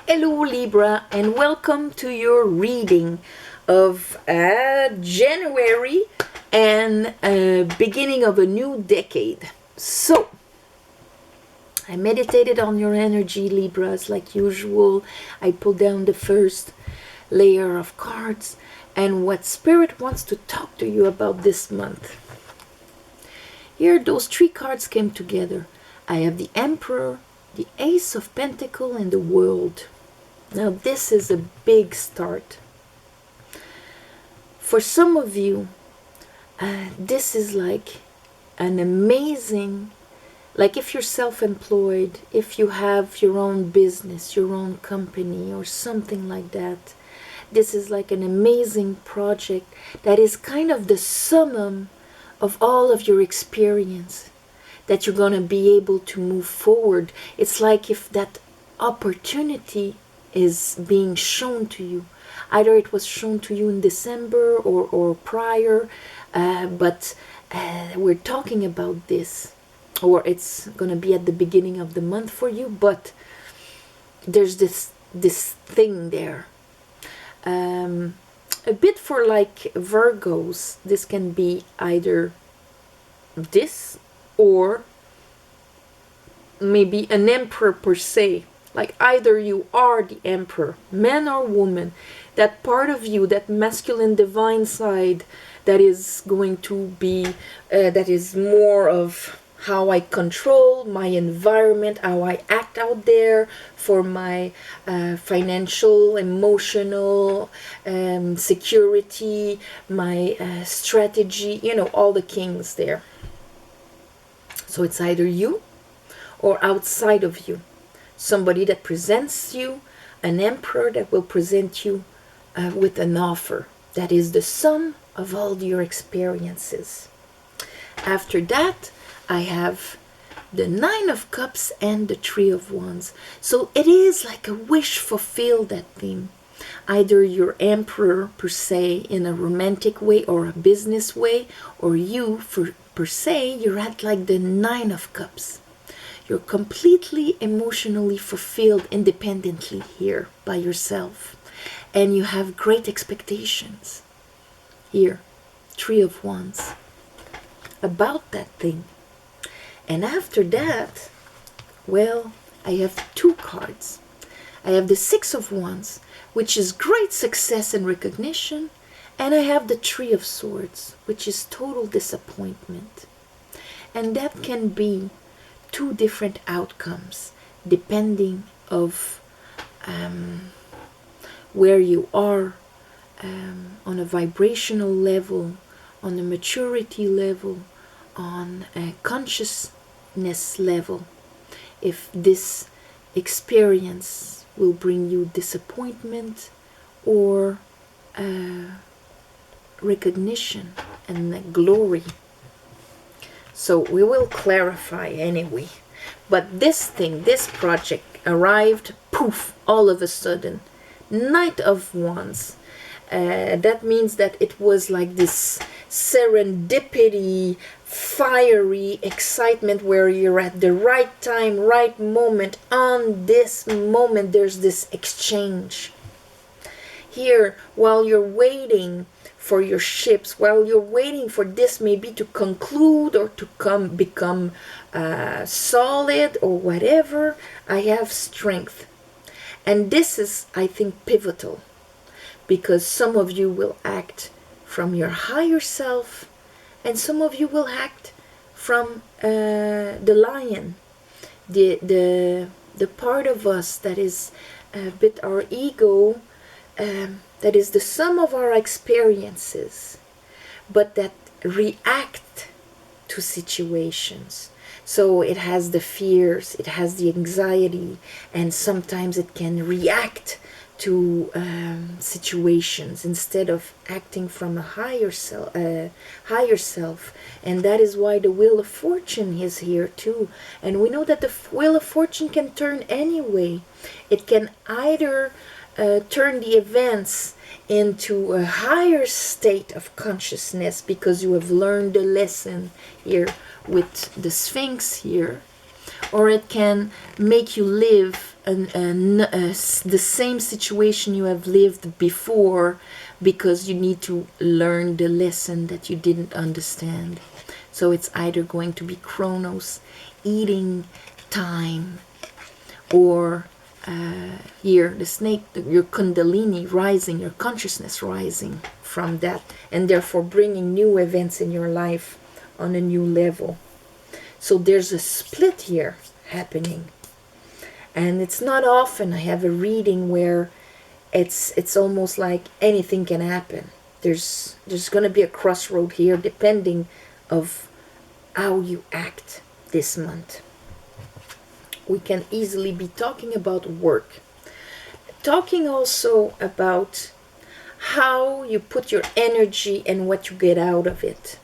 Hello Libra, and welcome to your reading of January and beginning of a new decade. So, I meditated on your energy, Libras, like usual. I pulled down the first layer of cards and what Spirit wants to talk to you about this month. Here, those three cards came together. I have the Emperor, the Ace of Pentacles, and the World. Now this is a big start. For some of you, this is like an amazing, like if you're self-employed, if you have your own business, your own company or something like that, this is like an amazing project that is kind of the summum of all of your experience that you're going to be able to move forward. It's like if that opportunity is being shown to you. Either it was shown to you in December or prior, but we're talking about this, or it's going to be at the beginning of the month for you, but there's this thing there. A bit for like Virgos, this can be either this or maybe an emperor per se. Like either you are the emperor, man or woman, that part of you, that masculine divine side that is going to be, that is more of how I control my environment, how I act out there for my financial, emotional security, my strategy, you know, all the kings there. So it's either you or outside of you. Somebody that presents you, an emperor that will present you with an offer that is the sum of all your experiences. After that, I have the Nine of Cups and the Three of Wands. So it is like a wish fulfilled, that theme. Either your emperor per se in a romantic way or a business way, or you per se, you're at like the Nine of Cups. You're completely emotionally fulfilled independently here by yourself. And you have great expectations. Here, Three of Wands. About that thing. And after that, well, I have two cards. I have the Six of Wands, which is great success and recognition. And I have the Three of Swords, which is total disappointment. And that can be two different outcomes depending of where you are on a vibrational level, on a maturity level, on a consciousness level. If this experience will bring you disappointment or recognition and glory. So we will clarify anyway. But this thing, this project arrived, poof, all of a sudden. Knight of Wands. That means that it was like this serendipity, fiery excitement where you're at the right time, right moment. On this moment, there's this exchange. Here, while you're waiting for your ships, while you're waiting for this maybe to conclude or to become solid or whatever, I have strength. And this is, I think, pivotal, because some of you will act from your higher self and some of you will act from the lion, the part of us that is a bit our ego, that is the sum of our experiences, but that react to situations. So it has the fears, it has the anxiety, and sometimes it can react to situations instead of acting from a higher self. And that is why the Wheel of Fortune is here too. And we know that the Wheel of Fortune can turn anyway. It can either turn the events into a higher state of consciousness because you have learned the lesson here with the Sphinx here, or it can make you live the same situation you have lived before, because you need to learn the lesson that you didn't understand. So it's either going to be Chronos, eating time, or here the snake, your Kundalini rising, your consciousness rising from that, and therefore bringing new events in your life on a new level. So there's a split here happening, and it's not often I have a reading where it's almost like anything can happen. There's going to be a crossroad here depending of how you act this month. We can easily be talking about work, talking also about how you put your energy and what you get out of it.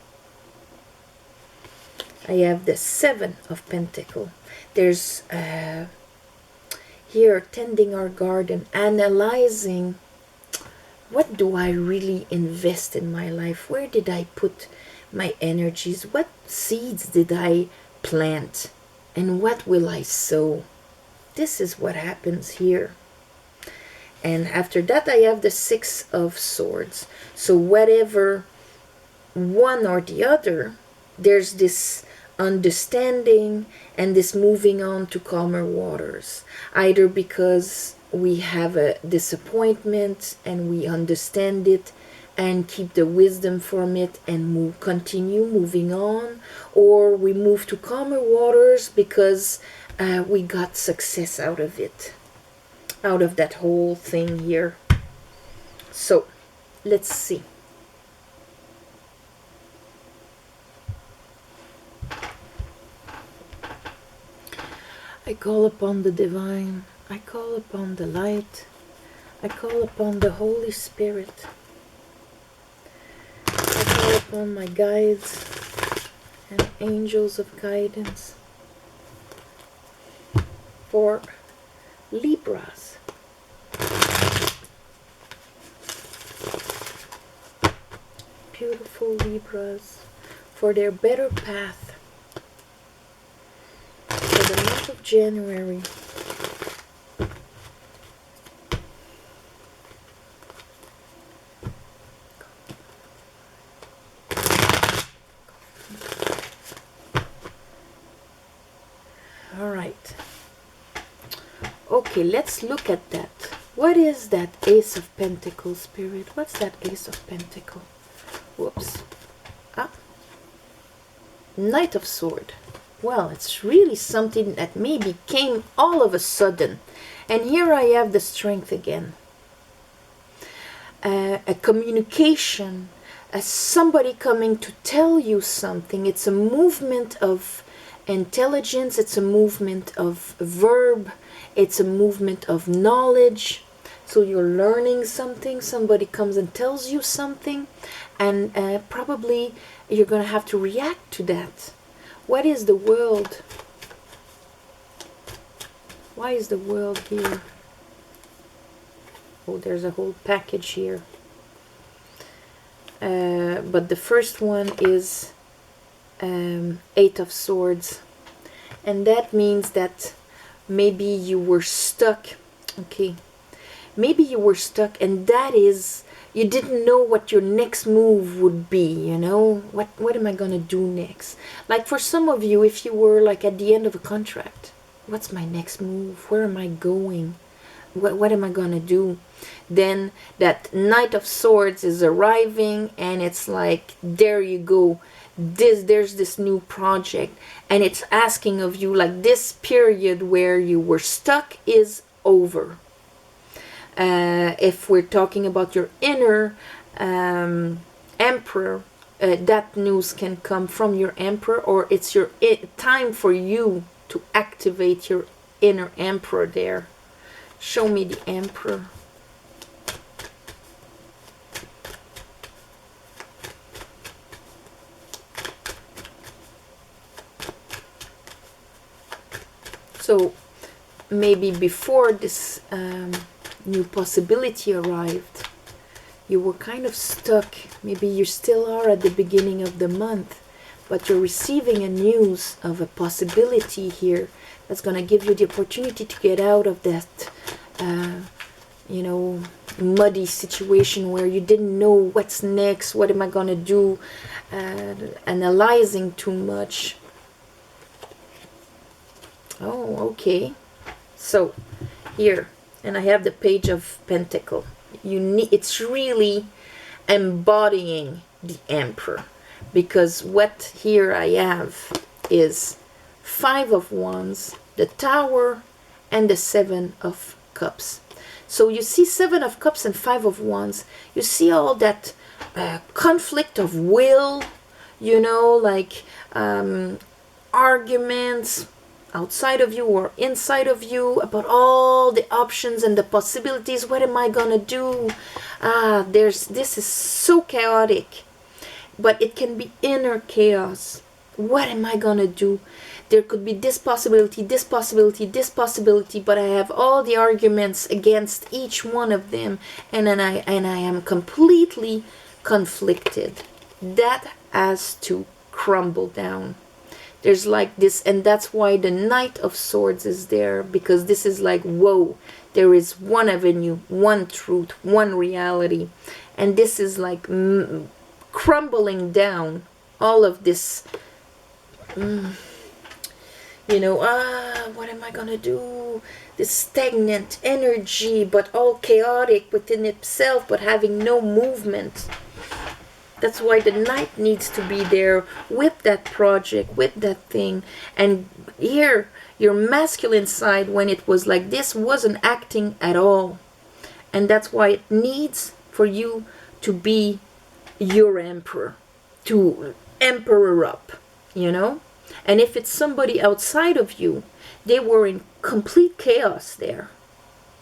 I have the 7 of Pentacles. There's here tending our garden, analyzing, what do I really invest in my life? Where did I put my energies? What seeds did I plant? And what will I sow? This is what happens here. And after that I have the 6 of Swords. So whatever one or the other, there's this understanding and this moving on to calmer waters. Either because we have a disappointment and we understand it and keep the wisdom from it and continue moving on, or we move to calmer waters because we got success out of it, out of that whole thing here. So let's see. I call upon the divine, I call upon the light, I call upon the Holy Spirit, I call upon my guides and angels of guidance for Libras. Beautiful Libras, for their better path. For the month of January. All right. Okay, let's look at that. What is that Ace of Pentacles, Spirit? What's that Ace of Pentacles? Whoops. Knight of Sword. Well, it's really something that maybe came all of a sudden. And here I have the Strength again. A communication, somebody coming to tell you something. It's a movement of intelligence. It's a movement of verb. It's a movement of knowledge. So you're learning something. Somebody comes and tells you something. And probably you're going to have to react to that. What is the world? Why is the world here? Oh, there's a whole package here. But the first one is 8 of Swords. And that means that maybe you were stuck. Okay. Maybe you were stuck, and that is, you didn't know what your next move would be, you know? What am I going to do next? Like for some of you, if you were like at the end of a contract, what's my next move? Where am I going? What am I going to do? Then that Knight of Swords is arriving, and it's like, there you go. There's this new project, and it's asking of you, like, this period where you were stuck is over. If we're talking about your inner emperor, that news can come from your emperor, or it's your time for you to activate your inner emperor there. Show me the emperor. So maybe before this new possibility arrived, you were kind of stuck. Maybe you still are at the beginning of the month, but you're receiving a news of a possibility here That's going to give you the opportunity to get out of that, you know, muddy situation where you didn't know what's next, what am I going to do, analyzing too much. Oh, okay. So here, and I have the Page of Pentacle. It's really embodying the Emperor, because what here I have is 5 of Wands, the Tower, and the 7 of Cups. So you see 7 of Cups and 5 of Wands. You see all that conflict of will, you know, like arguments outside of you or inside of you about all the options and the possibilities. What am I gonna do? This is so chaotic, but it can be inner chaos. What am I gonna do? There could be this possibility, this possibility, this possibility, but I have all the arguments against each one of them, and I am completely conflicted. That has to crumble down. There's like this, and that's why the Knight of Swords is there, because this is like, whoa, there is one avenue, one truth, one reality, and this is like crumbling down all of this, you know, what am I gonna do? This stagnant energy, but all chaotic within itself, but having no movement. That's why the Knight needs to be there with that project, with that thing. And here, your masculine side, when it was like this, wasn't acting at all. And that's why it needs for you to be your emperor, to emperor up, you know? And if it's somebody outside of you, they were in complete chaos there.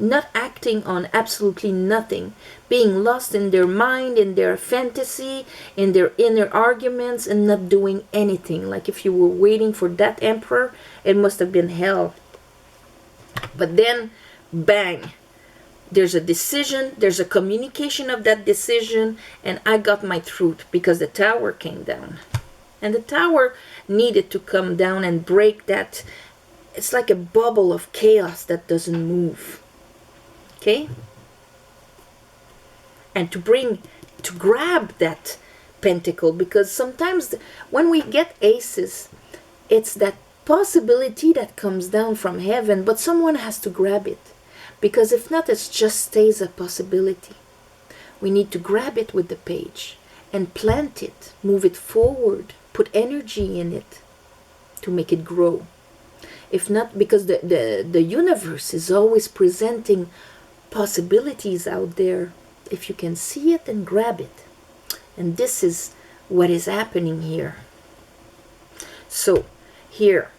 Not acting on absolutely nothing, being lost in their mind, in their fantasy, in their inner arguments, and not doing anything. Like if you were waiting for that emperor, it must have been hell. But then, bang, there's a decision, there's a communication of that decision, and I got my truth because the Tower came down. And the Tower needed to come down and break that. It's like a bubble of chaos that doesn't move. Okay? And to grab that pentacle, because sometimes when we get aces, it's that possibility that comes down from heaven, but someone has to grab it, because if not, it just stays a possibility. We need to grab it with the page and plant it, move it forward, put energy in it to make it grow. If not, because the universe is always presenting possibilities out there, if you can see it and grab it. And this is what is happening here. So here,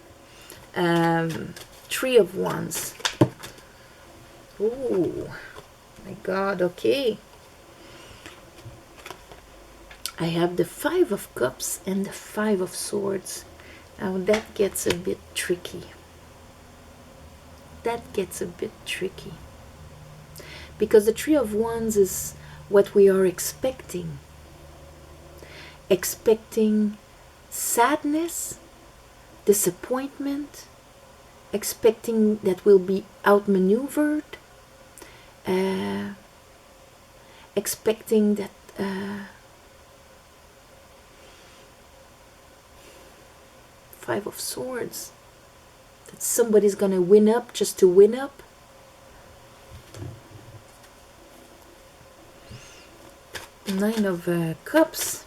3 of Wands. Oh my God, okay. I have the 5 of Cups and the 5 of Swords. Now that gets a bit tricky. That gets a bit tricky. Because the 3 of Wands is what we are expecting. Expecting sadness, disappointment, expecting that we'll be outmaneuvered, expecting that Five of Swords, that somebody's gonna win up just to win up. Nine of Cups.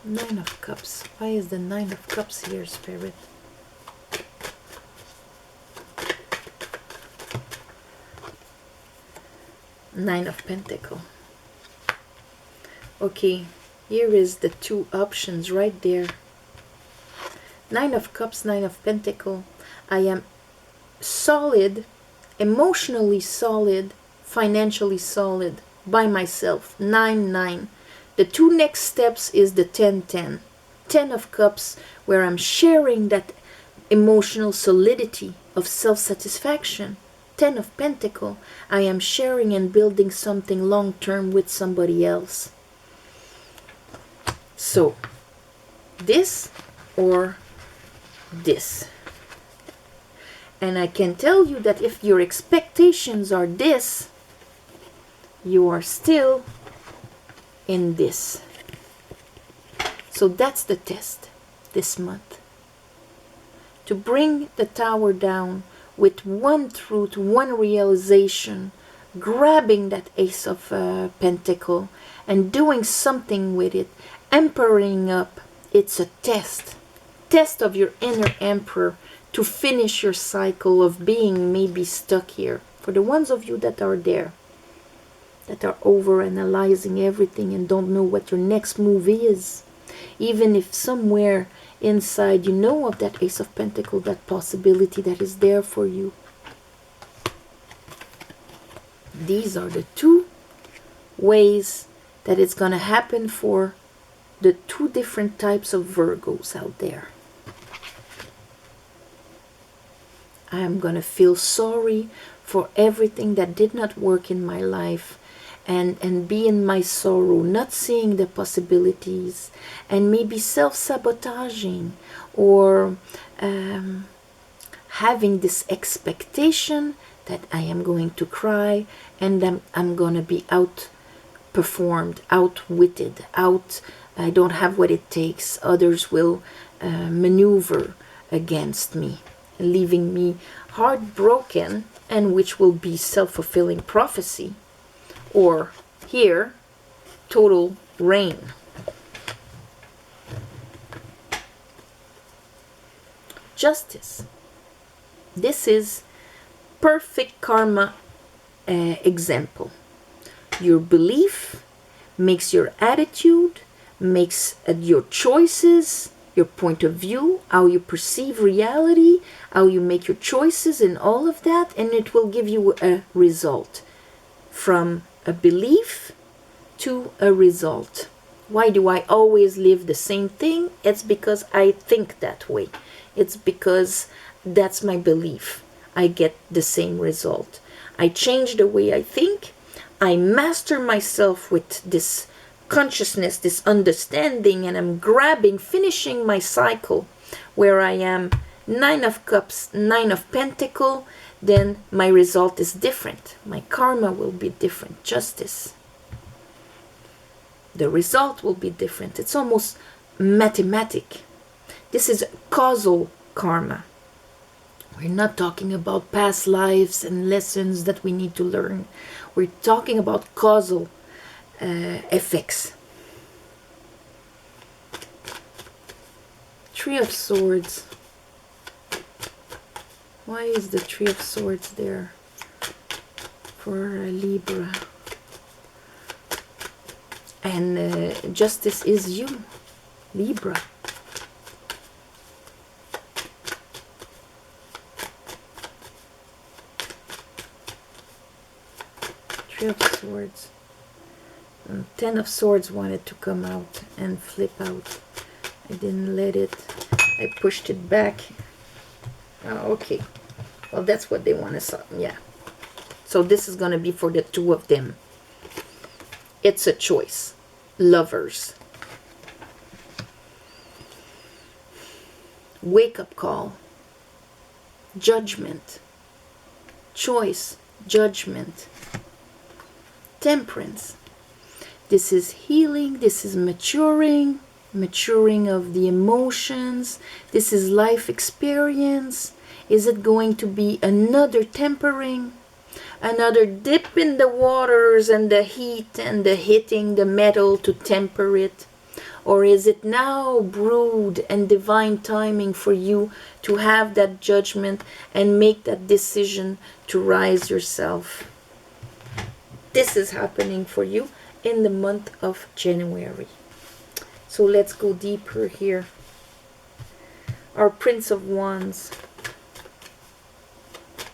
Nine of Cups. Why is the Nine of Cups here, Spirit? Nine of Pentacle. Okay, here is the 2 options right there. Nine of Cups, Nine of Pentacle. I am solid, emotionally solid, financially solid by myself. 9-9. The 2 next steps is the 10-10. 10 of Cups, where I'm sharing that emotional solidity of self-satisfaction. 10 of Pentacles, I am sharing and building something long-term with somebody else. So, this or this. And I can tell you that if your expectations are this, you are still in this. So that's the test this month. To bring the tower down with one truth, one realization, grabbing that Ace of Pentacles and doing something with it, empowering up. It's a test. Test of your inner emperor to finish your cycle of being maybe stuck here. For the ones of you that are there, that are over-analyzing everything and don't know what your next move is, even if somewhere inside you know of that Ace of Pentacles, that possibility that is there for you. These are the two ways that it's going to happen for the two different types of Virgos out there. I am going to feel sorry for everything that did not work in my life and be in my sorrow, not seeing the possibilities, and maybe self-sabotaging or having this expectation that I am going to cry and I'm going to be outperformed, outwitted, I don't have what it takes. Others will maneuver against me, leaving me heartbroken, and which will be self-fulfilling prophecy. Or here, total rain. Justice. This is perfect karma example. Your belief makes your attitude, makes your choices, your point of view, how you perceive reality, how you make your choices and all of that, and it will give you a result. From a belief to a result. Why do I always live the same thing? It's because I think that way. It's because that's my belief. I get the same result. I change the way I think. I master myself with this consciousness, this understanding, and I'm grabbing, finishing my cycle where I am 9 of Cups, 9 of Pentacles, then my result is different. My karma will be different. Justice. The result will be different. It's almost mathematic. This is causal karma. We're not talking about past lives and lessons that we need to learn. We're talking about causal effects. 3 of Swords. Why is the 3 of Swords there for Libra? And justice is you, Libra. Three of Swords. And 10 of Swords wanted to come out and flip out. I didn't let it. I pushed it back. Oh, okay. Well, that's what they want to say. Yeah. So this is going to be for the two of them. It's a choice. Lovers. Wake-up call. Judgment. Choice. Judgment. Temperance. This is healing. This is maturing. Maturing of the emotions. This is life experience. Is it going to be another tempering? Another dip in the waters and the heat and the hitting the metal to temper it? Or is it now brewed and divine timing for you to have that judgment and make that decision to rise yourself? This is happening for you in the month of January. So let's go deeper here. Our Prince of Wands.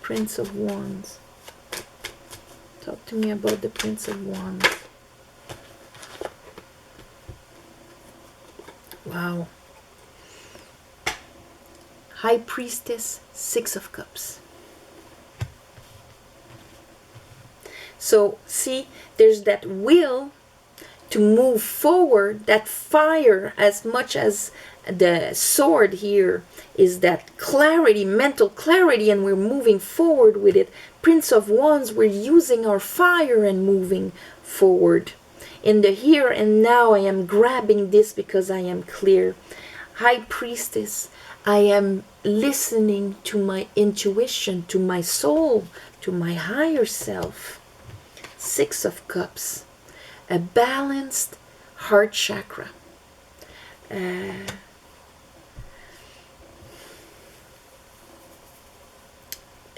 Prince of Wands. Talk to me about the Prince of Wands. Wow. High Priestess, Six of Cups. So see, there's that will to move forward, that fire, as much as the sword here is that clarity, mental clarity, and we're moving forward with it. Prince of Wands, we're using our fire and moving forward. In the here and now, I am grabbing this because I am clear. High Priestess, I am listening to my intuition, to my soul, to my higher self. Six of Cups, a balanced heart chakra.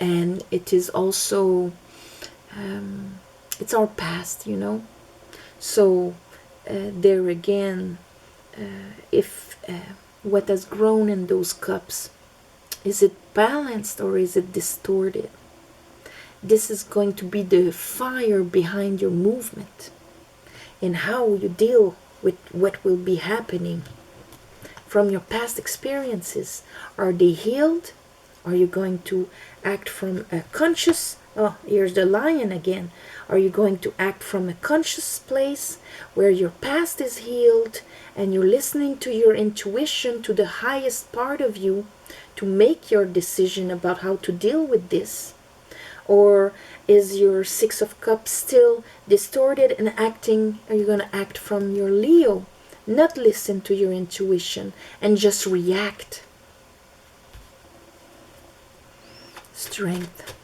And it is also, it's our past, you know. So there again, if what has grown in those cups, is it balanced or is it distorted? This is going to be the fire behind your movement and how you deal with what will be happening from your past experiences. Are they healed? Are you going to act from a conscious, oh, here's the lion again. Are you going to act from a conscious place where your past is healed and you're listening to your intuition, to the highest part of you, to make your decision about how to deal with this? Or is your Six of Cups still distorted and acting? Are you going to act from your Leo, not listen to your intuition and just react? Strength.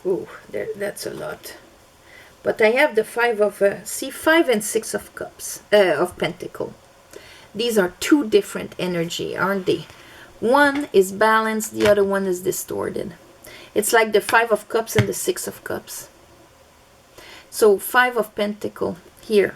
Ooh, that's a lot. But I have the five of, see, 5 and 6 of cups, of pentacle. These are two different energy, aren't they? One is balanced, the other one is distorted. It's like the 5 of cups and the 6 of cups. So 5 of pentacle here.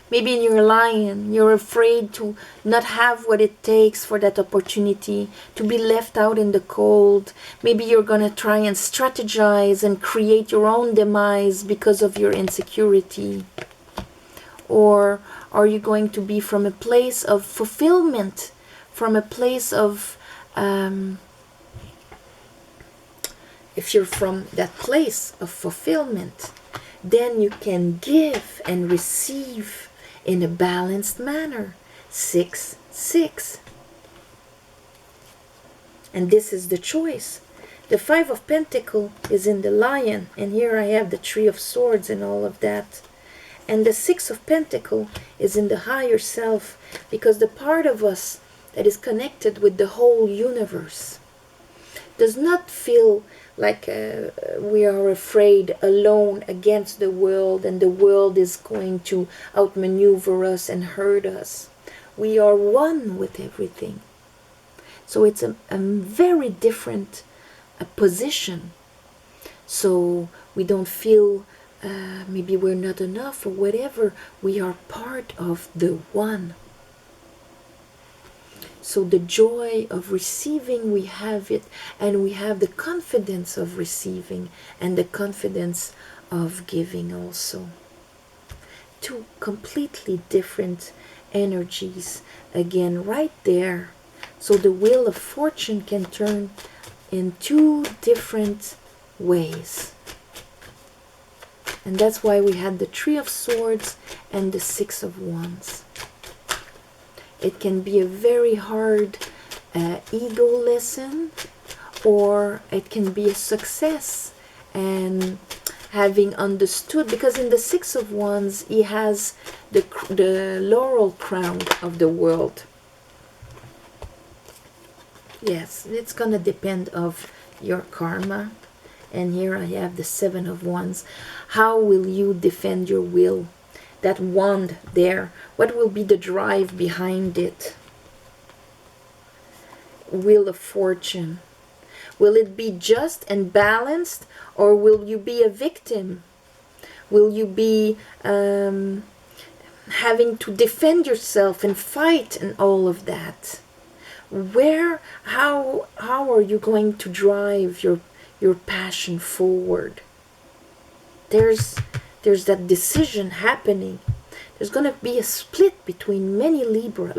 Maybe in your lion, you're afraid to not have what it takes for that opportunity, to be left out in the cold. Maybe you're going to try and strategize and create your own demise because of your insecurity. Or are you going to be from a place of fulfillment, from a place of, if you're from that place of fulfillment, then you can give and receive in a balanced manner. 6, 6. And this is the choice. The 5 of Pentacles is in the lion, and here I have the 3 of Swords and all of that. And the 6 of Pentacles is in the higher self, because the part of us that is connected with the whole universe does not feel like we are afraid, alone against the world, and the world is going to outmaneuver us and hurt us. We are one with everything. So it's a very different position. So we don't feel maybe we're not enough or whatever. We are part of the one. So the joy of receiving, we have it, and we have the confidence of receiving and the confidence of giving also. Two completely different energies, again, right there. So the wheel of fortune can turn in two different ways. And that's why we had the 3 of Swords and the 6 of Wands. It can be a very hard ego lesson, or it can be a success and having understood, because in the 6 of Wands he has the laurel crown of the world. Yes, it's gonna depend of your karma. And here I have the 7 of Wands. How will you defend your will? That wand there, what will be the drive behind it? Wheel of Fortune. Will it be just and balanced, or will you be a victim? Will you be having to defend yourself and fight and all of that. How are you going to drive your passion forward? There's that decision happening. There's going to be a split between many Libras.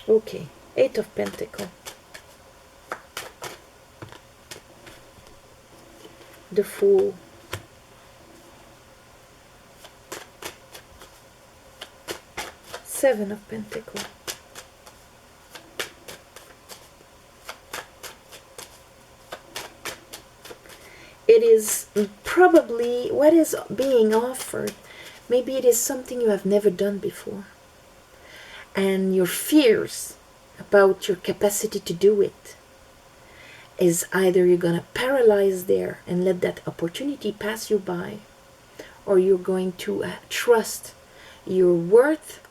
Okay, 8 of Pentacles. The Fool. Seven of Pentacles. It is probably what is being offered. Maybe it is something you have never done before. And your fears about your capacity to do it is either you're going to paralyze there and let that opportunity pass you by, or you're going to trust your worth,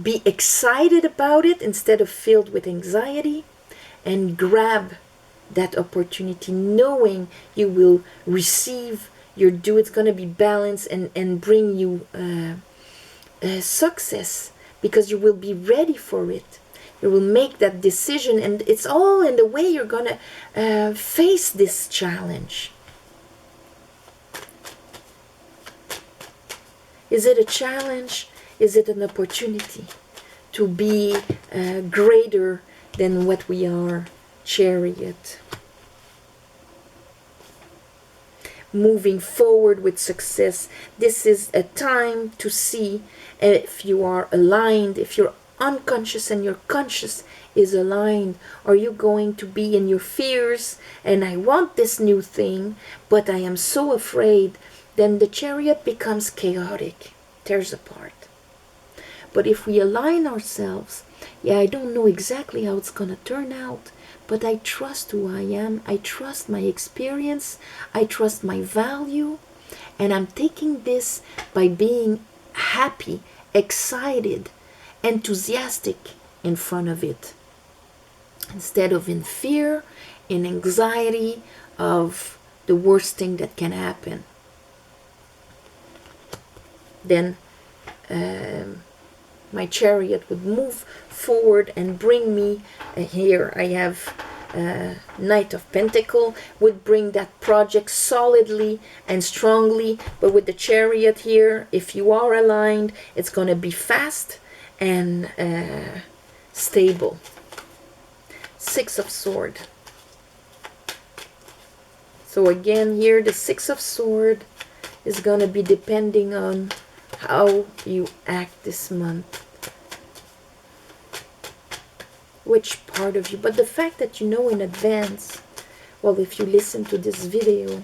be excited about it instead of filled with anxiety, and grab that opportunity knowing you will receive your due. It's going to be balanced and bring you success, because you will be ready for it. You will make that decision, and it's all in the way you're going to face this challenge. Is it a challenge? Is it an opportunity to be greater than what we are? Chariot. Moving forward with success. This is a time to see if you are aligned, if you're unconscious and your conscious is aligned. Are you going to be in your fears and I want this new thing but I am so afraid? Then the Chariot becomes chaotic, tears apart. But if we align ourselves, I don't know exactly how it's going to turn out, but I trust who I am, I trust my experience, I trust my value, and I'm taking this by being happy, excited, enthusiastic in front of it, instead of in fear, in anxiety of the worst thing that can happen. Then my Chariot would move forward and bring me here. I have Knight of Pentacles, would bring that project solidly and strongly. But with the Chariot here, if you are aligned, it's going to be fast and stable. Six of Swords. So again here, the Six of Swords is going to be depending on how you act this month. Which part of you, but the fact that you know in advance, well, if you listen to this video,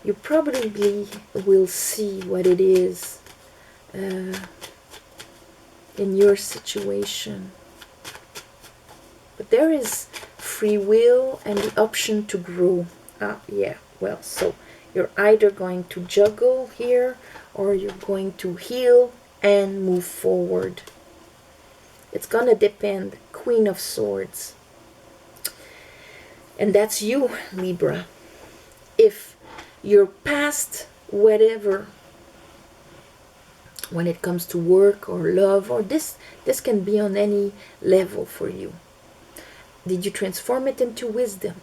you probably will see what it is in your situation. But there is free will and the option to grow. Well, so you're either going to juggle here or you're going to heal and move forward. It's gonna depend. Queen of Swords. And that's you, Libra. If you're past whatever, when it comes to work or love, or this can be on any level for you. Did you transform it into wisdom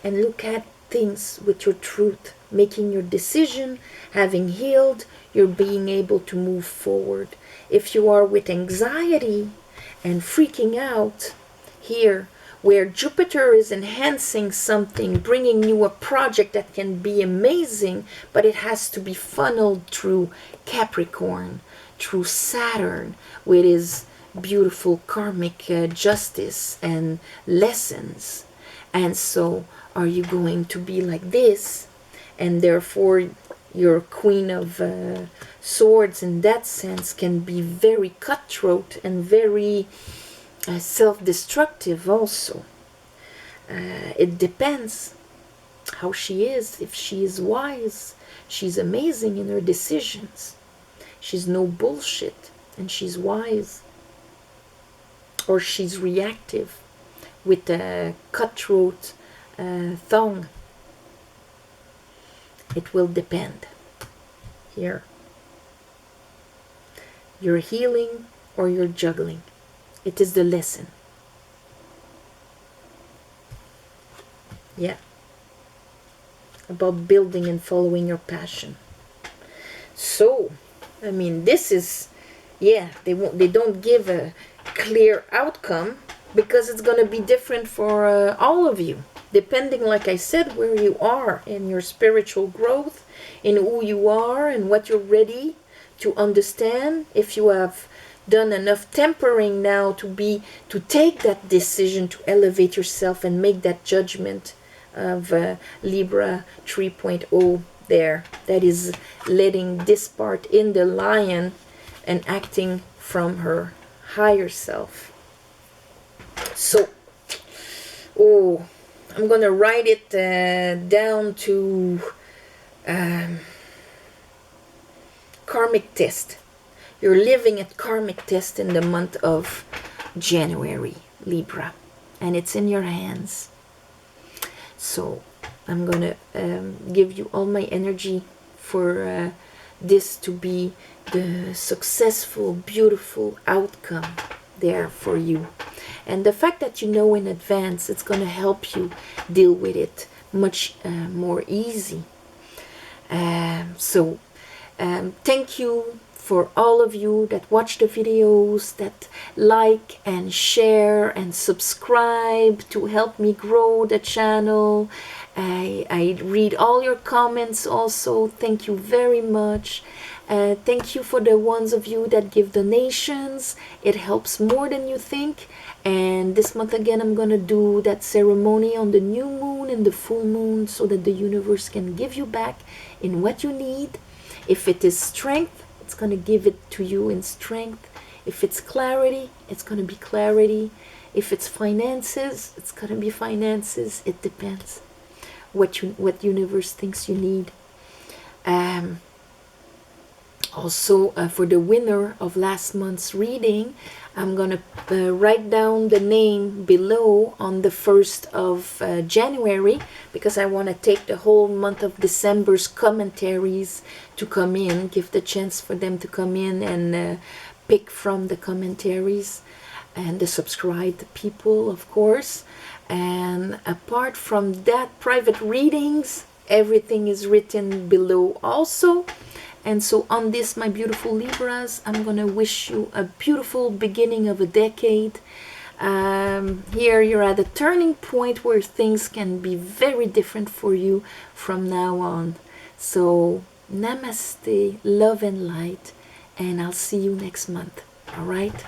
and look at things with your truth, making your decision, having healed, you're being able to move forward. If you are with anxiety and freaking out here, where Jupiter is enhancing something, bringing you a project that can be amazing, but it has to be funneled through Capricorn, through Saturn, with his beautiful karmic justice and lessons. And so, are you going to be like this? And therefore, your Queen of Swords in that sense can be very cutthroat and very self-destructive also. It depends how she is. If she is wise, she's amazing in her decisions. She's no bullshit and she's wise. Or she's reactive with a cutthroat tongue. It will depend. Here. You're healing or you're juggling. It is the lesson. Yeah. About building and following your passion. So, I mean, this is, yeah, they don't give a clear outcome because it's going to be different for all of you, depending, like I said, where you are in your spiritual growth, in who you are and what you're ready to understand. If you have done enough tempering now to take that decision to elevate yourself and make that judgment of Libra 3.0 there, that is letting this part in the lion and acting from her higher self. So, oh, I'm gonna write it down to karmic test. You're living at karmic test in the month of January, Libra, and it's in your hands. So I'm gonna give you all my energy for this to be the successful, beautiful outcome there for you. And the fact that you know in advance, it's gonna help you deal with it much more easy. So thank you for all of you that watch the videos, that like and share and subscribe to help me grow the channel. I read all your comments also. Thank you very much. Thank you for the ones of you that give donations. It helps more than you think. And this month again, I'm gonna do that ceremony on the new moon and the full moon so that the universe can give you back in what you need. If it is strength, it's going to give it to you in strength. If it's clarity, it's going to be clarity. If it's finances, it's going to be finances. It depends what universe thinks you need. Also, for the winner of last month's reading, I'm going to write down the name below on the 1st of January, because I want to take the whole month of December's commentaries to come in, give the chance for them to come in and pick from the commentaries and the subscribed people, of course. And apart from that, private readings, everything is written below also. And so on this, my beautiful Libras, I'm going to wish you a beautiful beginning of a decade. Here you're at a turning point where things can be very different for you from now on. So namaste, love and light, and I'll see you next month. All right?